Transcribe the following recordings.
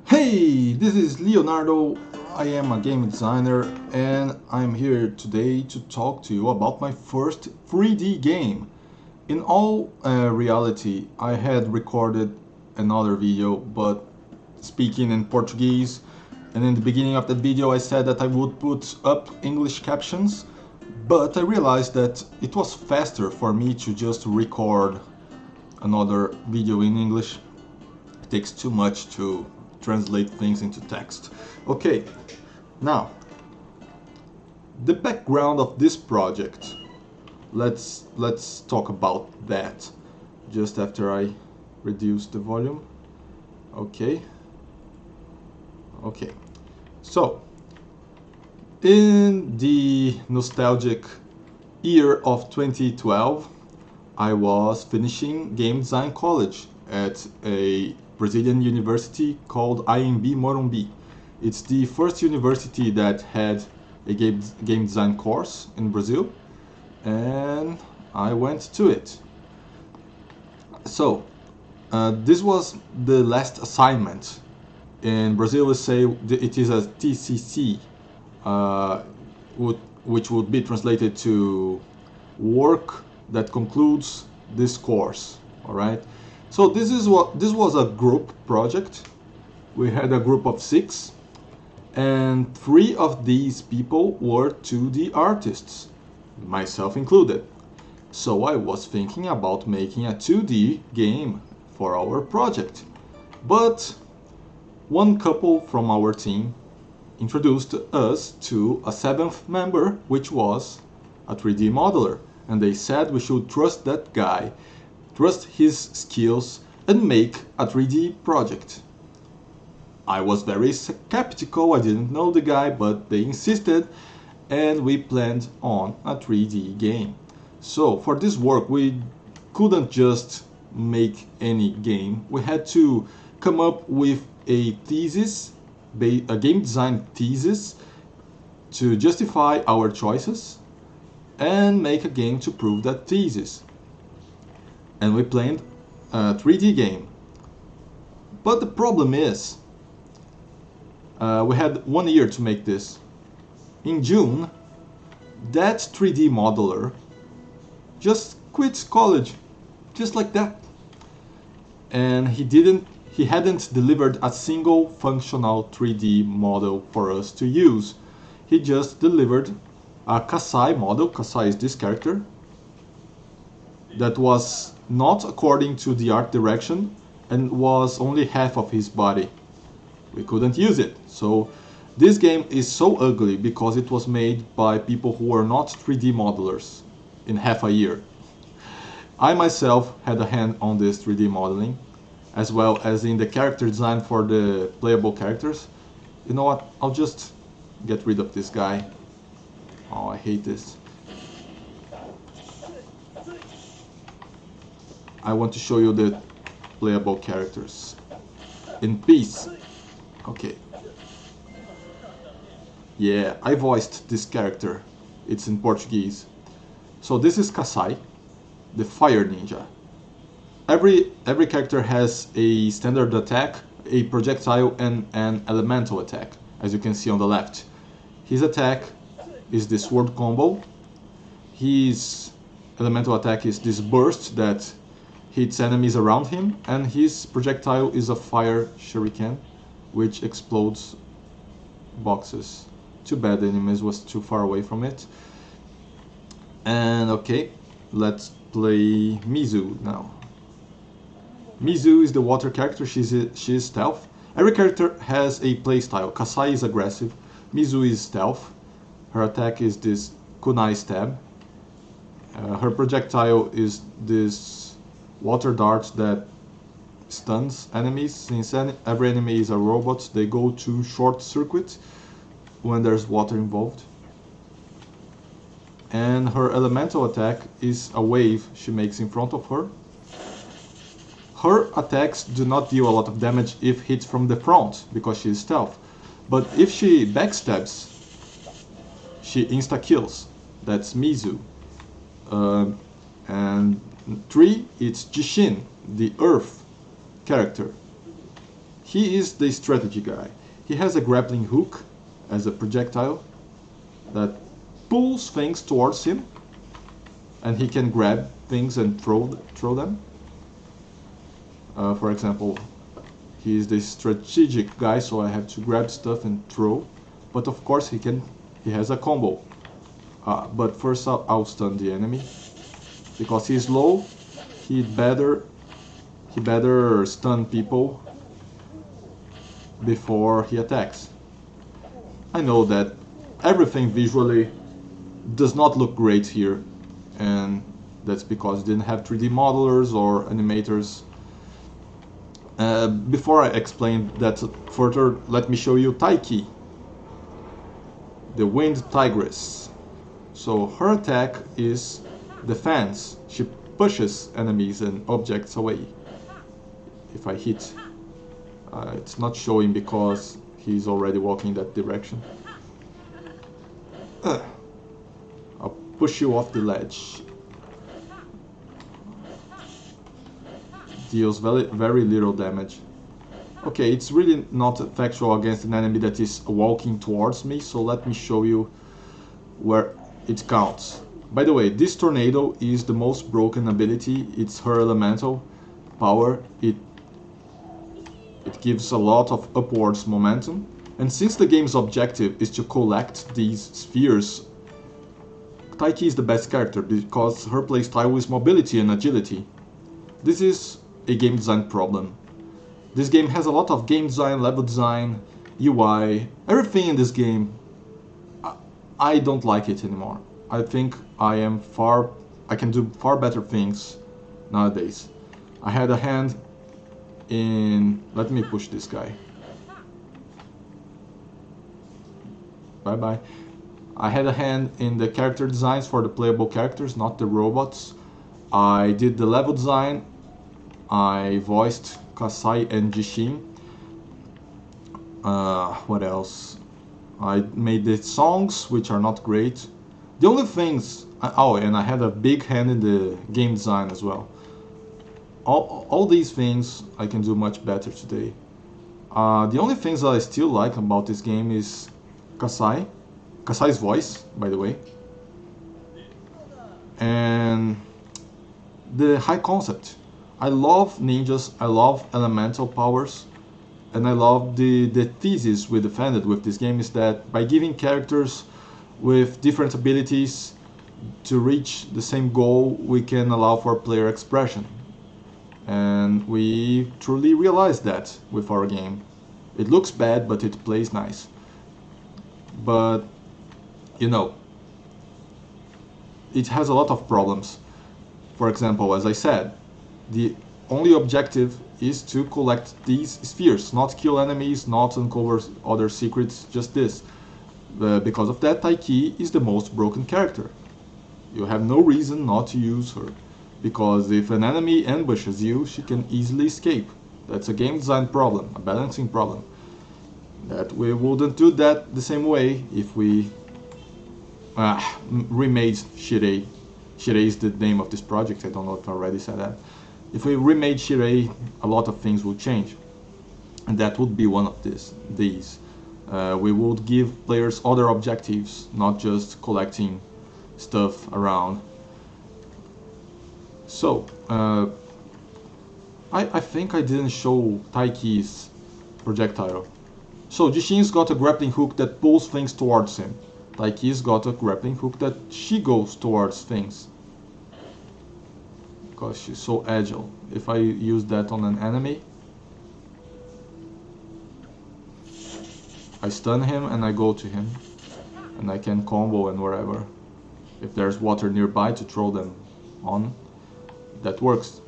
Hey, this is Leonardo. I am a game designer and I'm here today to talk to you about my first 3D game. In all reality, I had recorded another video, but speaking in Portuguese, and in the beginning of that video I said that I would put up English captions, but I realized that it was faster for me to just record another video in English. It takes too much to translate things into text. Okay, now the background of this project. Let's talk about that just after I reduce the volume. Okay. Okay. So, in the nostalgic year of 2012, I was finishing game design college at a Brazilian university called IMB Morumbi. It's the first university that had a game design course in Brazil, and I went to it. So, this was the last assignment. In Brazil, we say it is a TCC, uh, which would be translated to work that concludes this course. All right. So this was a group project. We had a group of 6, and 3 of these people were 2D artists, myself included. So I was thinking about making a 2D game for our project. But one couple from our team introduced us to a 7th member, which was a 3D modeler. And they said we should trust that guy, trust his skills, and make a 3D project. I was very skeptical, I didn't know the guy, but they insisted, and we planned on a 3D game. So for this work, we couldn't just make any game. We had to come up with a thesis, a game design thesis, to justify our choices and make a game to prove that thesis. And we planned a 3D game. But the problem is, we had 1 year to make this. In June, that 3D modeler just quit college, just like that. And he hadn't delivered a single functional 3D model for us to use. He just delivered a Kasai model. Kasai is this character that was not according to the art direction and was only half of his body. We couldn't use it. So this game is so ugly because it was made by people who were not 3D modelers in half a year. I myself had a hand on this 3D modeling, as well as in the character design for the playable characters. You know what? I'll just get rid of this guy. Oh, I hate this. I want to show you the playable characters. In peace. Okay. Yeah, I voiced this character. It's in Portuguese. So this is Kasai, the fire ninja. Every character has a standard attack, a projectile, and an elemental attack, as you can see on the left. His attack is the sword combo. His elemental attack is this burst that hits enemies around him, and his projectile is a fire shuriken, which explodes boxes. Too bad the enemies was too far away from it. And okay, let's play Mizu now. Mizu is the water character, she's stealth. Every character has a playstyle. Kasai is aggressive, Mizu is stealth. Her attack is this kunai stab. Her projectile is this water dart that stuns enemies. Since every enemy is a robot, they go to short circuit when there's water involved. And her elemental attack is a wave she makes in front of her. Her attacks do not deal a lot of damage if hit from the front, because she is stealth. But if she backstabs, she insta-kills. That's Mizu. And 3, it's Jishin, the earth character. he is the strategy guy. He has a grappling hook as a projectile that pulls things towards him, and he can grab things and throw them. For example, he is the strategic guy, so I have to grab stuff and throw. But of course he has a combo. But first I'll stun the enemy. Because he's low, he better stun people before he attacks. I know that everything visually does not look great here, and that's because it didn't have 3D modelers or animators. Before I explain that further, let me show you Taiki, the Wind Tigress. So her attack is defense. She pushes enemies and objects away. If I hit, it's not showing because he's already walking that direction. I'll push you off the ledge. Deals very little damage. Okay, it's really not effectual against an enemy that is walking towards me, so let me show you where it counts. By the way, this tornado is the most broken ability. It's her elemental power. It gives a lot of upwards momentum, and since the game's objective is to collect these spheres, Taiki is the best character because her playstyle is mobility and agility. This is a game design problem. This game has a lot of game design, level design, UI, everything in this game. I don't like it anymore. I think I can do far better things nowadays. I had a hand in... Let me push this guy. Bye bye. I had a hand in the character designs for the playable characters, not the robots. I did the level design. I voiced Kasai and Jishin. What else? I made the songs, which are not great. The only things... Oh, and I had a big hand in the game design as well. All these things I can do much better today. The only things that I still like about this game is Kasai's voice, by the way. And the high concept. I love ninjas, I love elemental powers, and I love the thesis we defended with this game is that by giving characters with different abilities to reach the same goal, we can allow for player expression. And we truly realized that with our game. It looks bad, but it plays nice. But, you know, it has a lot of problems. For example, as I said, the only objective is to collect these spheres, not kill enemies, not uncover other secrets, just this. Because of that, Taiki is the most broken character. You have no reason not to use her, because if an enemy ambushes you, she can easily escape. That's a game design problem, a balancing problem. That we wouldn't do that the same way if we remade Shirei. Shirei is the name of this project, I don't know if I already said that. If we remade Shirei, a lot of things would change. And that would be one of these. We would give players other objectives, not just collecting stuff around. So, I think I didn't show Taiki's projectile. So, Jishin's got a grappling hook that pulls things towards him. Taiki's got a grappling hook that she goes towards things. Because she's so agile. If I use that on an enemy, I stun him and I go to him. And I can combo and wherever. If there's water nearby to throw them on, that works.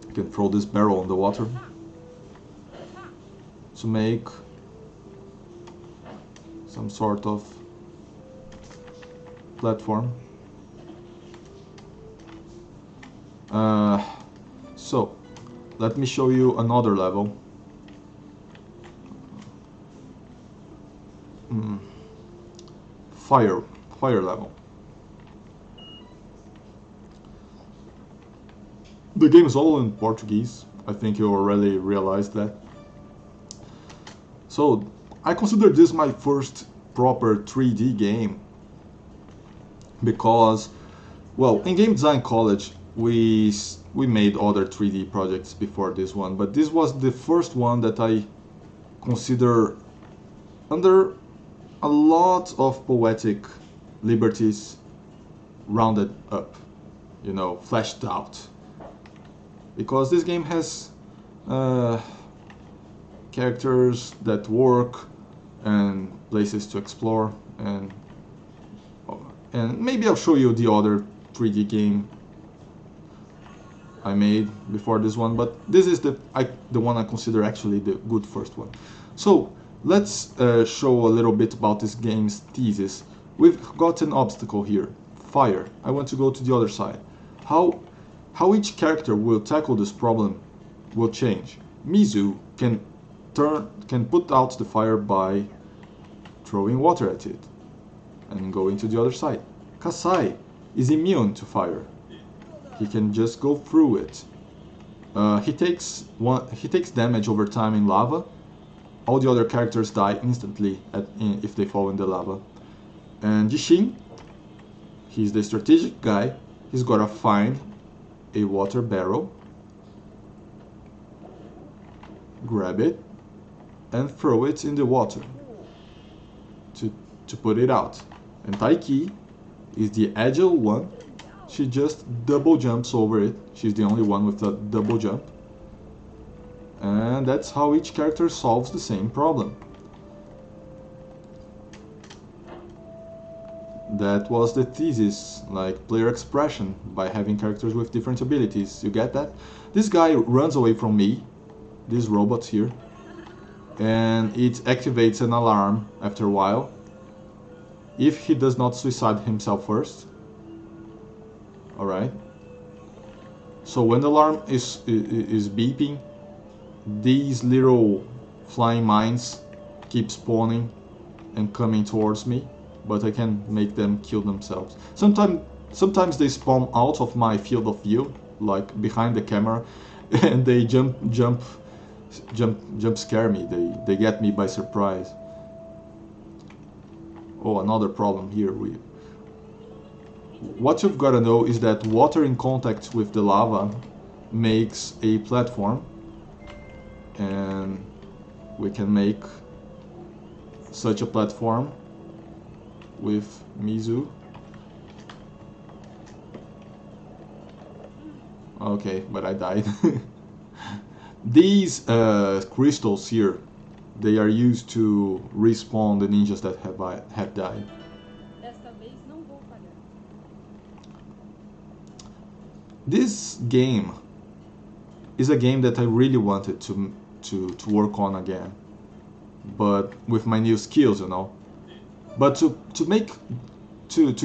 I can throw this barrel on the water to make some sort of platform. So, let me show you another level. Fire level. The game is all in Portuguese. I think you already realized that. So I consider this my first proper 3D game because, well, in game design college we made other 3D projects before this one, but this was the first one that I consider under a lot of poetic liberties rounded up, you know, fleshed out. Because this game has characters that work and places to explore, and maybe I'll show you the other 3D game I made before this one, but this is the one I consider actually the good first one. So let's show a little bit about this game's thesis. We've got an obstacle here, fire. I want to go to the other side. How each character will tackle this problem will change. Mizu can put out the fire by throwing water at it and going to the other side. Kasai is immune to fire. He can just go through it. He takes damage over time in lava. All the other characters die instantly if they fall in the lava. And Jishin, he's the strategic guy. He's gotta find a water barrel, grab it, and throw it in the water to put it out. And Taiki is the agile one. She just double jumps over it. She's the only one with a double jump. And that's how each character solves the same problem. That was the thesis, like player expression by having characters with different abilities. You get that? This guy runs away from me, this robot here, and it activates an alarm after a while if he does not suicide himself first. Alright. So when the alarm is beeping, these little flying mines keep spawning and coming towards me, but I can make them kill themselves. Sometimes they spawn out of my field of view, like behind the camera, and they jump scare me. They get me by surprise. Oh, another problem here. What you've got to know is that water in contact with the lava makes a platform, and we can make such a platform with Mizu. Okay, but I died. These crystals here, they are used to respawn the ninjas that have died. This game is a game that I really wanted to work on again, but with my new skills, you know. But to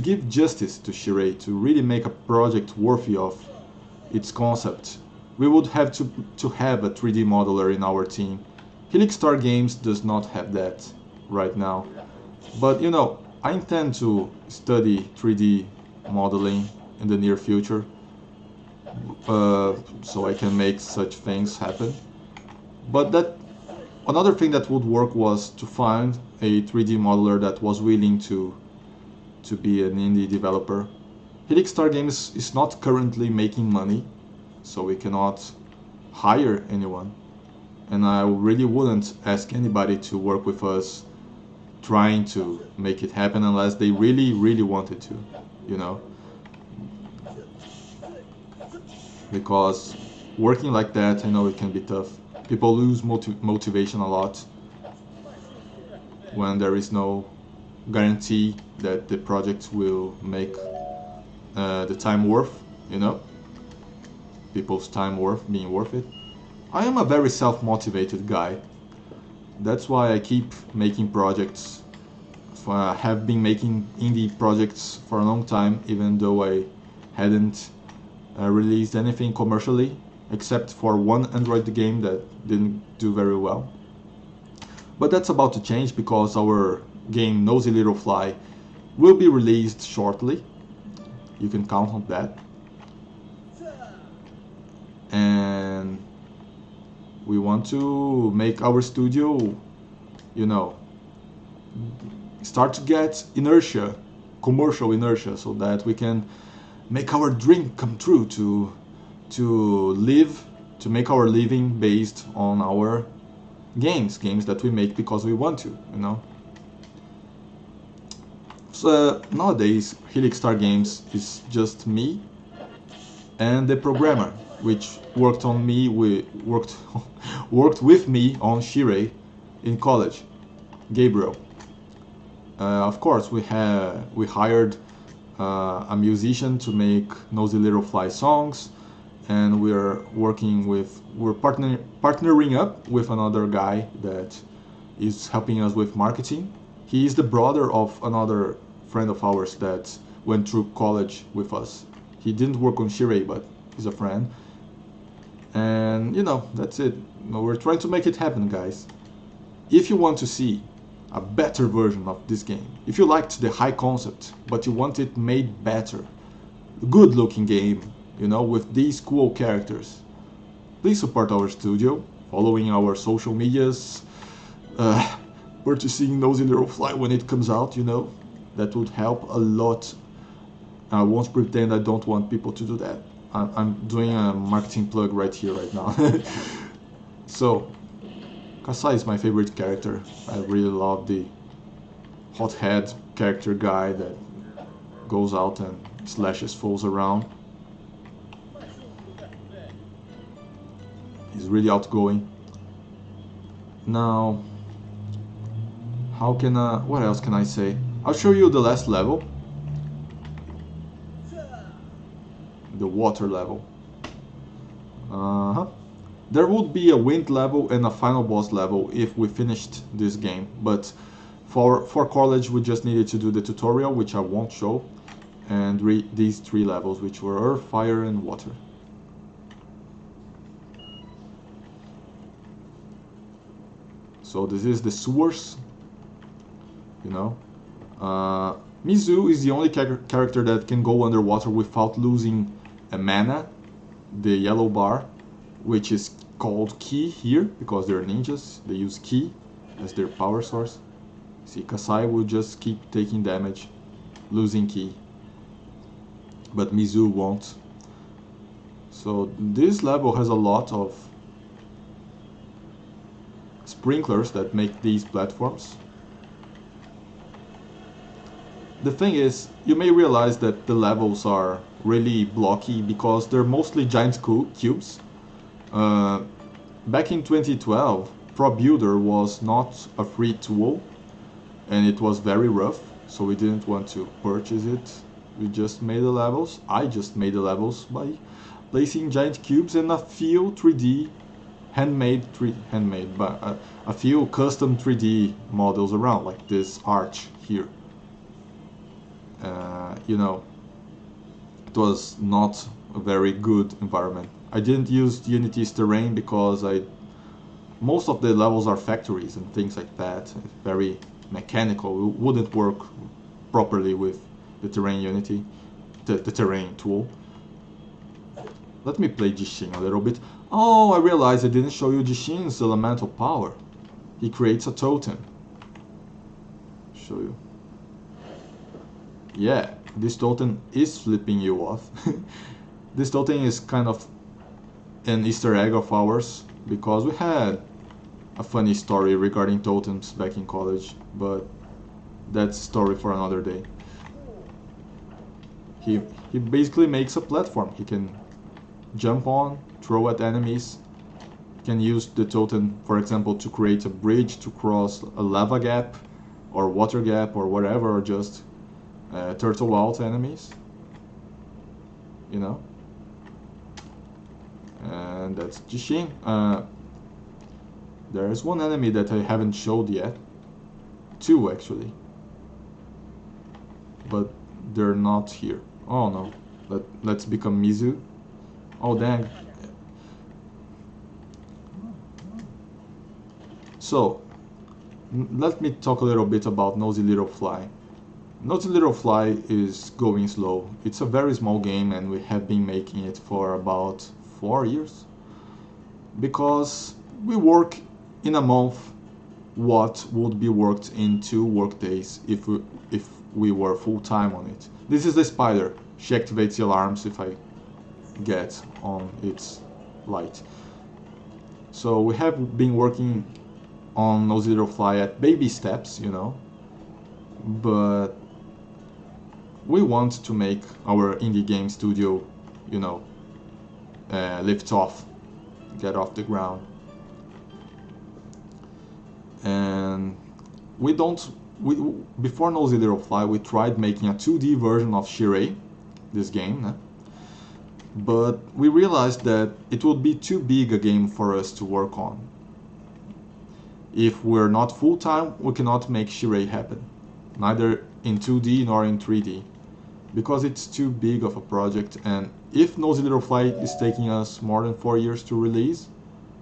give justice to Shirei, to really make a project worthy of its concept, we would have to have a 3D modeler in our team. Helix Star Games does not have that right now, but you know, I intend to study 3D modeling in the near future, so I can make such things happen. But another thing that would work was to find a 3D modeler that was willing to be an indie developer. Helix Star Games is not currently making money, so we cannot hire anyone. And I really wouldn't ask anybody to work with us trying to make it happen unless they really, really wanted to, you know. Because working like that, I know it can be tough. People lose motivation a lot when there is no guarantee that the project will make the time worth, you know, people's time being worth it. I am a very self-motivated guy. That's why I keep making projects. I have been making indie projects for a long time, even though I hadn't released anything commercially, except for one Android game that didn't do very well. But that's about to change because our game Nosy Little Fly will be released shortly. You can count on that. And we want to make our studio you know, start to get inertia, commercial inertia, so that we can make our dream come true to live, to make our living based on our games that we make because we want to, you know. So nowadays Helix Star Games is just me and the programmer, which worked on me. We worked worked with me on Shirei in college, Gabriel. Of course, we hired a musician to make Nosy Little Fly songs, and we're partnering up with another guy that is helping us with marketing. He is the brother of another friend of ours that went through college with us. He didn't work on Shirei, but he's a friend. And you know, that's it. We're trying to make it happen, guys. If you want to see a better version of this game, if you liked the high concept but you want it made better, good looking game, you know, with these cool characters, please support our studio, following our social medias, purchasing Nosy Little Fly when it comes out, you know. That would help a lot. I won't pretend I don't want people to do that. I'm doing a marketing plug right here, right now. So, Kasai is my favorite character. I really love the hothead character guy that goes out and slashes foes around. He's really outgoing. Now, what else can I say? I'll show you the last level. The water level. There would be a wind level and a final boss level if we finished this game, but for college we just needed to do the tutorial, which I won't show, and these three levels, which were earth, fire and water. So this is the sewers, you know. Mizu is the only character that can go underwater without losing a mana, the yellow bar, which is called Ki here, because they're ninjas. They use Ki as their power source. See, Kasai will just keep taking damage, losing Ki, but Mizu won't. So this level has a lot of sprinklers that make these platforms. The thing is, you may realize that the levels are really blocky because they're mostly giant cubes. Back in 2012, Pro Builder was not a free tool and it was very rough, so we didn't want to purchase it. We just made the levels. I just made the levels by placing giant cubes and a few 3D but a few custom 3D models around, like this arch here. You know, it was not a very good environment. I didn't use Unity's terrain because most of the levels are factories and things like that. It's very mechanical. It wouldn't work properly with the terrain Unity, the terrain tool. Let me play Jishin a little bit. Oh, I realized I didn't show you Jishin's elemental power. He creates a totem. Show you. Yeah, this totem is flipping you off. This totem is kind of an Easter egg of ours, because we had a funny story regarding totems back in college, but that's a story for another day. He basically makes a platform. He can jump on, throw at enemies. He can use the totem, for example, to create a bridge to cross a lava gap or water gap or whatever, or just turtle out enemies, you know. And that's Jishin. There's one enemy that I haven't showed yet. Two actually, but they're not here. Oh no. Let's become Mizu. Oh dang. So let me talk a little bit about Nosy Little Fly. Nosy Little Fly is going slow. It's a very small game and we have been making it for about 4 years. Because we work in a month what would be worked in 2 workdays if we were full-time on it. This is the spider. She activates the alarms if I get on its light. So we have been working on Nosy Little Fly at baby steps, you know, but we want to make our indie game studio, you know, lift off, get off the ground. And before Nosy Little Fly, we tried making a 2D version of Shirei, this game, but we realized that it would be too big a game for us to work on. If we're not full-time, we cannot make Shirei happen, neither in 2D nor in 3D, because it's too big of a project. And if Nosy Little Fly is taking us more than 4 years to release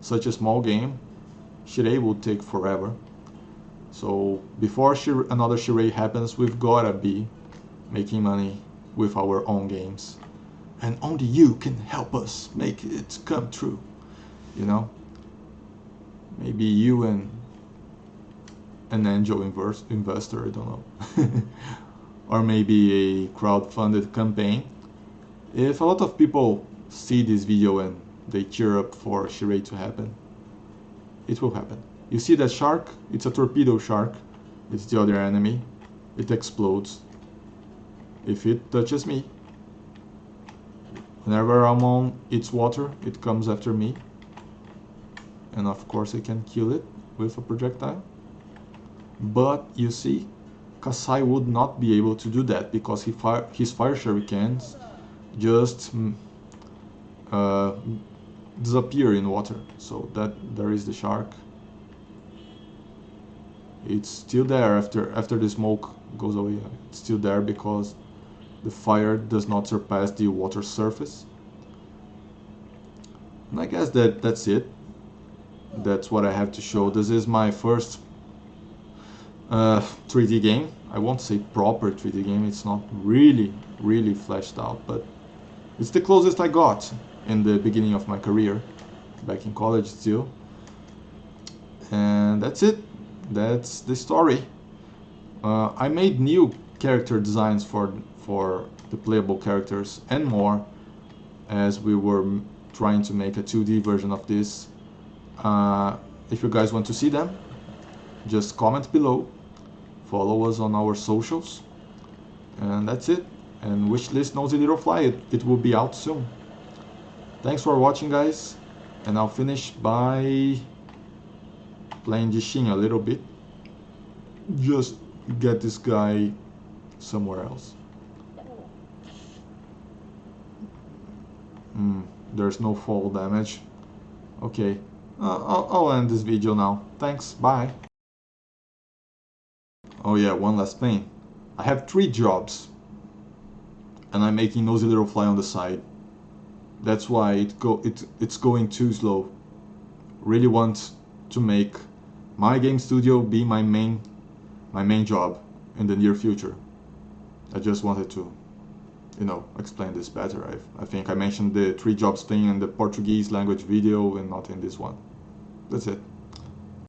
such a small game, Shirei would take forever. So before another Shirei happens, we've gotta be making money with our own games. And only you can help us make it come true, you know? Maybe you and an angel investor, I don't know. Or maybe a crowdfunded campaign. If a lot of people see this video and they cheer up for Shirei to happen, it will happen. You see that shark? It's a torpedo shark. It's the other enemy. It explodes if it touches me. Whenever I'm on its water, it comes after me. And of course I can kill it with a projectile. But you see, Kasai would not be able to do that because his fire shurikens just disappear in water. So there is the shark. It's still there after the smoke goes away. It's still there because the fire does not surpass the water surface. And I guess that's it. That's what I have to show. This is my first 3D game. I won't say proper 3D game. It's not really fleshed out, but it's the closest I got in the beginning of my career, back in college still. And that's it. That's the story. I made new character designs for the playable characters and more as we were trying to make a 2D version of this. If you guys want to see them, just comment below, follow us on our socials, and that's it. And wishlist Nosy Little Fly, it will be out soon. Thanks for watching, guys, and I'll finish by playing Jishin a little bit, just get this guy somewhere else. There's no fall damage. Okay, I'll end this video now. Thanks, bye. Oh yeah, one last thing. I have 3 jobs, and I'm making Nosy Little Fly on the side. That's why it's going too slow. Really want to make my game studio be my main job in the near future. I just wanted to, you know, explain this better. I think I mentioned the 3 jobs thing in the Portuguese language video and not in this one. That's it.